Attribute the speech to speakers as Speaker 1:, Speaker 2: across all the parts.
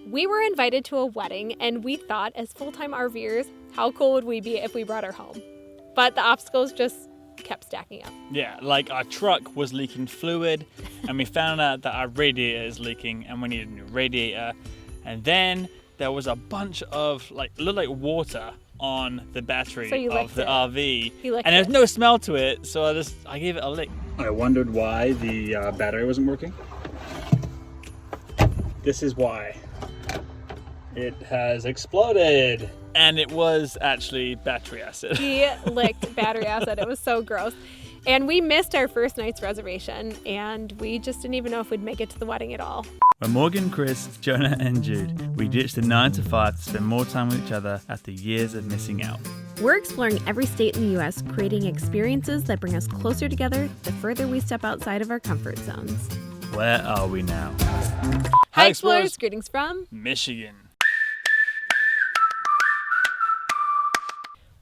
Speaker 1: We were invited to a wedding, and we thought, as full-time RVers, how cool would we be if we brought her home? But the obstacles just kept stacking up.
Speaker 2: Yeah, like our truck was leaking fluid, and we found out that our radiator is leaking, and we need a new radiator. And then there was a bunch of looked like water on the battery of the RV, and there's no smell to it, so I gave it a lick. I wondered why the battery wasn't working. This is why. It has exploded. And it was actually battery acid.
Speaker 1: He licked battery acid. It was so gross. And we missed our first night's reservation, and we just didn't even know if we'd make it to the wedding at all.
Speaker 2: When Morgan, Chris, Jonah, and Jude, we ditched the 9 to 5 to spend more time with each other after years of missing out.
Speaker 3: We're exploring every state in the U.S., creating experiences that bring us closer together the further we step outside of our comfort zones.
Speaker 2: Where are we now?
Speaker 1: Hi, Explorers! Greetings from
Speaker 2: Michigan.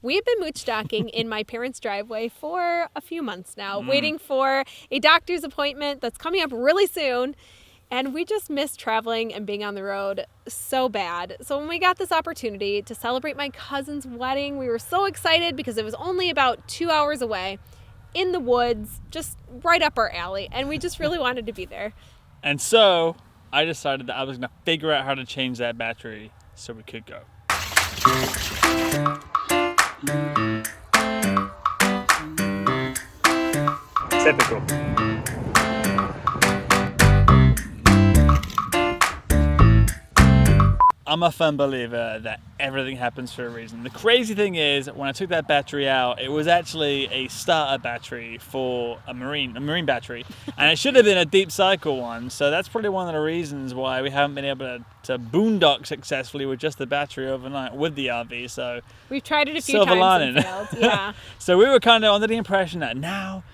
Speaker 1: We've been mooch docking in my parents' driveway for a few months now, waiting for a doctor's appointment that's coming up really soon. And we just miss traveling and being on the road so bad. So when we got this opportunity to celebrate my cousin's wedding, we were so excited because it was only about 2 hours away in the woods, just right up our alley. And we just really wanted to be there.
Speaker 2: And so I decided that I was going to figure out how to change that battery so we could go. Typical. I'm a firm believer that everything happens for a reason. The crazy thing is, when I took that battery out, it was actually a starter battery for a marine battery, and it should have been a deep cycle one. So that's probably one of the reasons why we haven't been able to boondock successfully with just the battery overnight with the RV. So
Speaker 1: we've tried it a few times and failed. Yeah.
Speaker 2: So we were kind of under the impression that now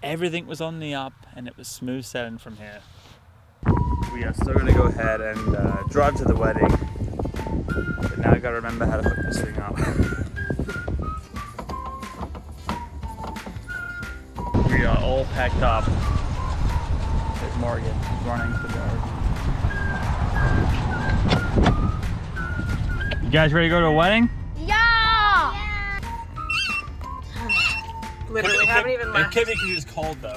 Speaker 2: everything was on the up and it was smooth sailing from here. We are still going to go ahead and drive to the wedding. But now I gotta remember how to hook this thing up. We are all packed up. There's Morgan running for the RV. You guys ready to go to a wedding?
Speaker 4: Yeah!
Speaker 1: Literally haven't even left.
Speaker 2: It could be because it's cold though.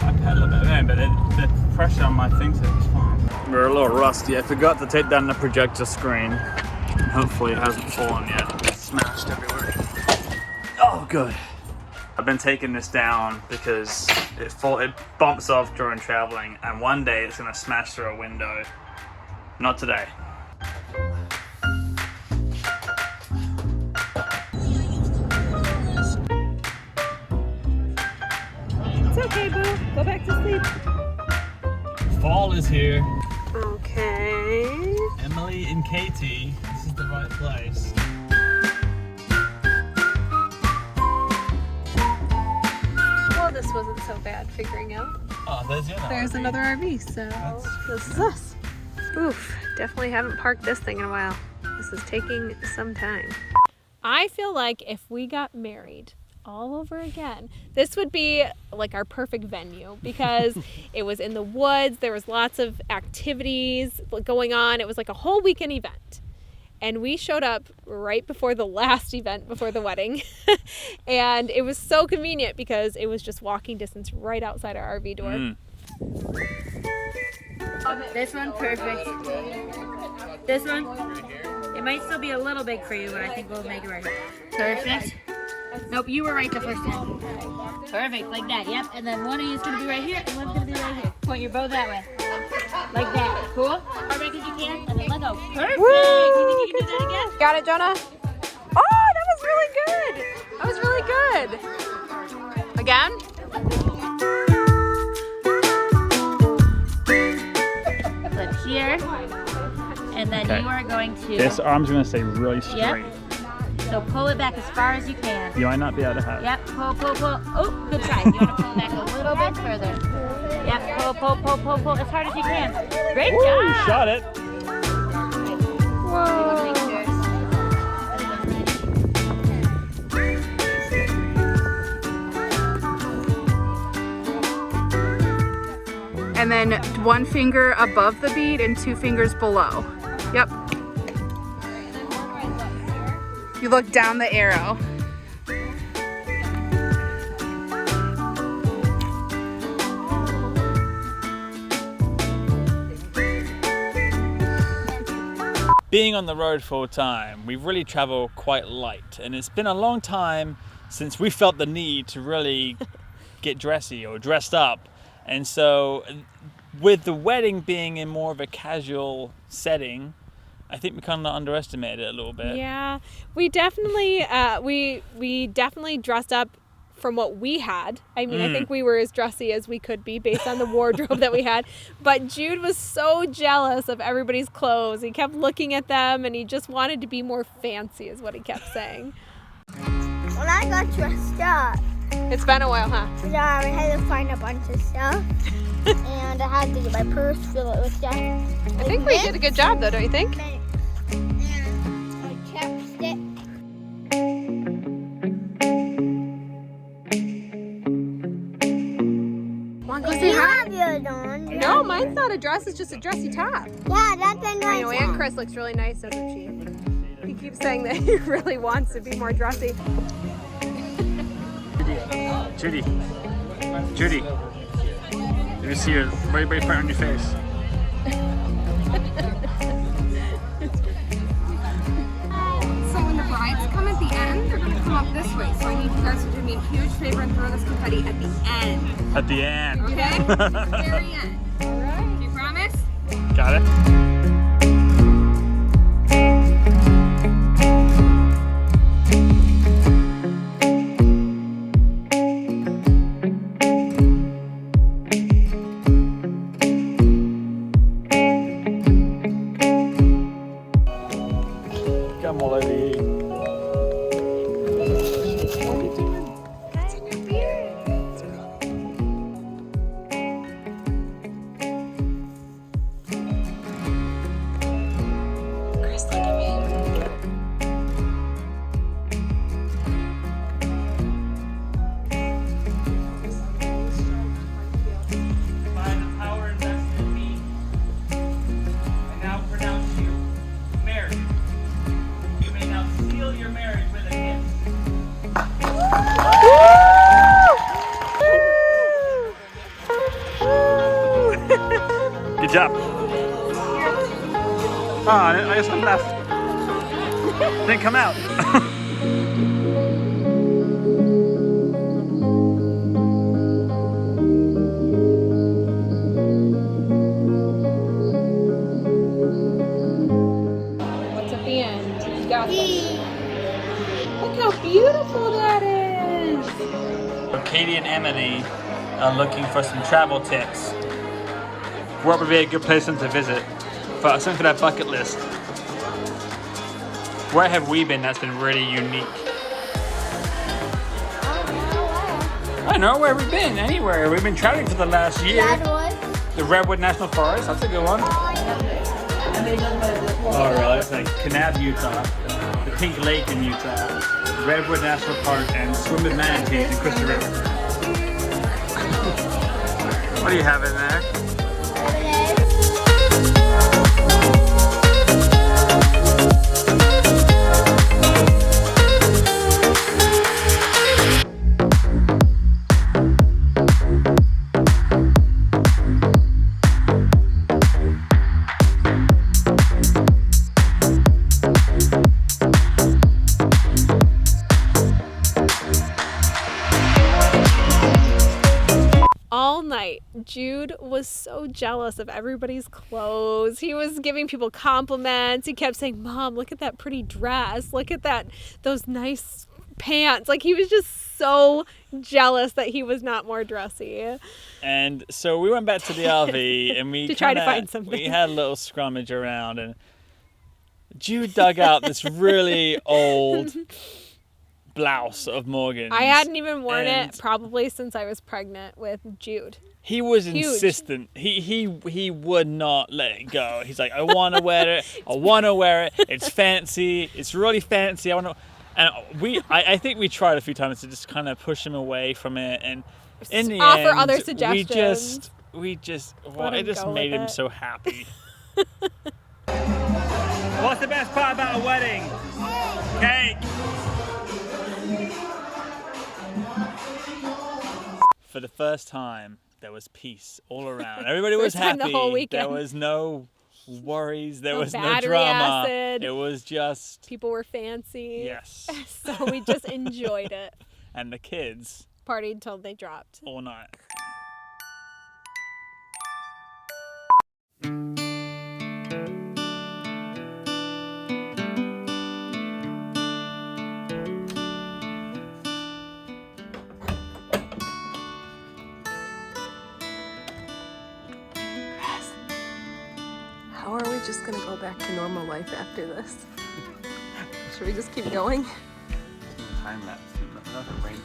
Speaker 2: I pedal a bit, man, but the pressure on my things is fine. We're a little rusty. I forgot to take down the projector screen. Hopefully it hasn't fallen yet. It's smashed everywhere. Oh, good. I've been taking this down because it bumps off during traveling, and one day it's gonna smash through a window. Not today.
Speaker 1: It's okay, boo. Go back to sleep.
Speaker 2: Fall is here.
Speaker 1: Okay.
Speaker 2: Emily and Katie, this is the right place.
Speaker 1: Well, this wasn't so bad figuring out.
Speaker 2: Oh, there's
Speaker 1: another RV, so this is us. Oof, definitely haven't parked this thing in a while. This is taking some time. I feel like if we got married all over again, this would be like our perfect venue because it was in the woods, there was lots of activities going on. It was like a whole weekend event. And we showed up right before the last event before the wedding. And it was so convenient because it was just walking distance right outside our RV door.
Speaker 4: This one, perfect. This one, it might still be a little big for you, but I think we'll make it right. Perfect. Nope, you were right the first time. Perfect, like that, yep. And then one of you is going to be right here, and one's going to be right here. Point your bow that way. Like that. Cool? Hard back as you can, and then let go. Perfect!
Speaker 1: Woo!
Speaker 4: You think you can do that again?
Speaker 1: Got it, Jonah? Oh, that was really good! That was really good. Again?
Speaker 4: Flip here, and then you are going to...
Speaker 2: This arm's going to stay really straight.
Speaker 4: Yep. So pull it back as far as you can.
Speaker 2: You might not be able to have it.
Speaker 4: Yep, pull, pull, pull. Oh, good try. You want to pull back a little bit further. Yep, pull, pull, pull, pull, pull as hard as you can. Great
Speaker 2: Woo,
Speaker 4: job.
Speaker 2: you shot it.
Speaker 1: Whoa.
Speaker 5: and then 1 finger above the bead and 2 fingers below. Yep. You look down the arrow.
Speaker 2: Being on the road full time, we really travel quite light, and it's been a long time since we felt the need to really get dressy or dressed up. And so with the wedding being in more of a casual setting, I think we kind of underestimated it a little bit.
Speaker 1: Yeah, we definitely we definitely dressed up from what we had. I mean, I think we were as dressy as we could be based on the wardrobe that we had. But Jude was so jealous of everybody's clothes. He kept looking at them and he just wanted to be more fancy is what he kept saying.
Speaker 6: When I got dressed up,
Speaker 1: It's been a while, huh?
Speaker 6: yeah, I had to find a bunch of stuff. And I had to get my purse, fill it with stuff.
Speaker 1: I think we did a good job though, don't you think?
Speaker 6: And a chapstick.
Speaker 1: Come on, go
Speaker 6: You
Speaker 1: say hi.
Speaker 6: have yours on.
Speaker 1: No, mine's not a dress, it's just a dressy top.
Speaker 6: Yeah, that's a
Speaker 1: I
Speaker 6: nice
Speaker 1: know, and
Speaker 6: one.
Speaker 1: Chris looks really nice, doesn't she? He keeps saying that he really wants to be more dressy.
Speaker 2: Judy. Judy. Let me see your right front on your face.
Speaker 7: So when the brides come at the end, they're going to come up this way. So I need you guys to do me a huge favor and throw this confetti at the end.
Speaker 2: At the end.
Speaker 7: Okay? The very end. Alright. Do you promise?
Speaker 2: Got it? Come on, lady. By the power invested in me, I now pronounce you married. You may now seal your marriage with a kiss. Good job. Oh, I guess I'm left. Didn't come out.
Speaker 1: What's at the end? You got this. Look how beautiful that is.
Speaker 2: So Katie and Emily are looking for some travel tips. What would be a good place to visit? For something for that bucket list. Where have we been that's been really unique? I don't know, where have we been? Anywhere. We've been traveling for the last year.
Speaker 6: Redwood.
Speaker 2: The Redwood National Forest, that's a good one. Oh, really? It's like Kanab, Utah, the Pink Lake in Utah, Redwood National Park, and swim with manatees in Crystal River. What do you have in there?
Speaker 1: All night, Jude was so jealous of everybody's clothes. He was giving people compliments. He kept saying, "Mom, look at that pretty dress. Look at those nice pants." Like, he was just so jealous that he was not more dressy.
Speaker 2: And so we went back to the RV and we
Speaker 1: To try to
Speaker 2: kinda-
Speaker 1: find something.
Speaker 2: We had a little scrummage around, and Jude dug out this really old blouse of Morgan's.
Speaker 1: I hadn't even worn
Speaker 2: And
Speaker 1: it probably since I was pregnant with Jude.
Speaker 2: He was
Speaker 1: Huge.
Speaker 2: insistent. He would not let it go. He's like, I want to wear it. I want to wear it. It's fancy. It's really fancy. I want to. And I think we tried a few times to just kind of push him away from it. And in the
Speaker 1: Offer
Speaker 2: end,
Speaker 1: other
Speaker 2: we
Speaker 1: suggestions.
Speaker 2: we just,
Speaker 1: Let
Speaker 2: it
Speaker 1: him
Speaker 2: just
Speaker 1: go
Speaker 2: made
Speaker 1: with
Speaker 2: him
Speaker 1: it.
Speaker 2: so happy. What's the best part about a wedding? Cake. For the first time, there was peace all around. Everybody was
Speaker 1: First time the
Speaker 2: happy.
Speaker 1: whole
Speaker 2: There
Speaker 1: weekend.
Speaker 2: was no worries. There
Speaker 1: No
Speaker 2: was no
Speaker 1: battery
Speaker 2: drama.
Speaker 1: acid.
Speaker 2: It was just,
Speaker 1: People were fancy.
Speaker 2: yes.
Speaker 1: So we just enjoyed it.
Speaker 2: And the kids
Speaker 1: Partied until they dropped.
Speaker 2: all night.
Speaker 8: How are we just gonna go back to normal life after this? Should we just keep going?
Speaker 2: Time lapse. Another rain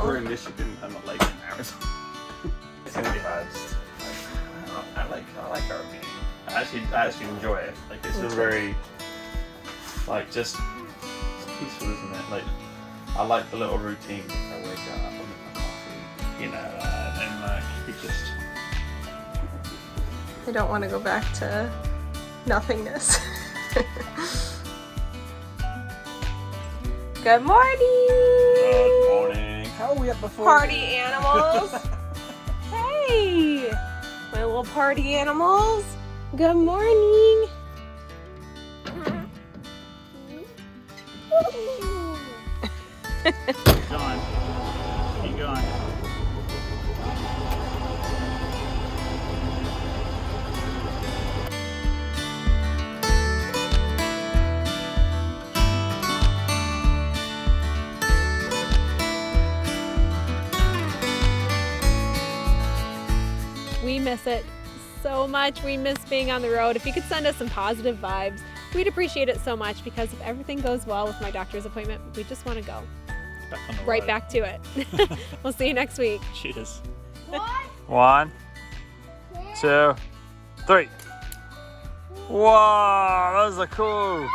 Speaker 2: we're in Michigan, I'm not like in Arizona. It's gonna be hard. I like RVing. I actually enjoy it. Like it's a very, like just it's peaceful, isn't it? Like I like the little routines. I wake up, I make my coffee, you know, and like you just.
Speaker 8: I don't want to go back to nothingness. Good morning!
Speaker 2: Good morning. How are we up before?
Speaker 8: Party animals! Hey! My little party animals! Good morning!
Speaker 2: Keep going. Keep going.
Speaker 1: We miss it so much. We miss being on the road. If you could send us some positive vibes, we'd appreciate it so much, because if everything goes well with my doctor's appointment, we just want to go
Speaker 2: Back on the
Speaker 1: right
Speaker 2: road.
Speaker 1: back to it. We'll see you next week.
Speaker 2: Cheers. 1, 2, 3. Wow, that was a cool.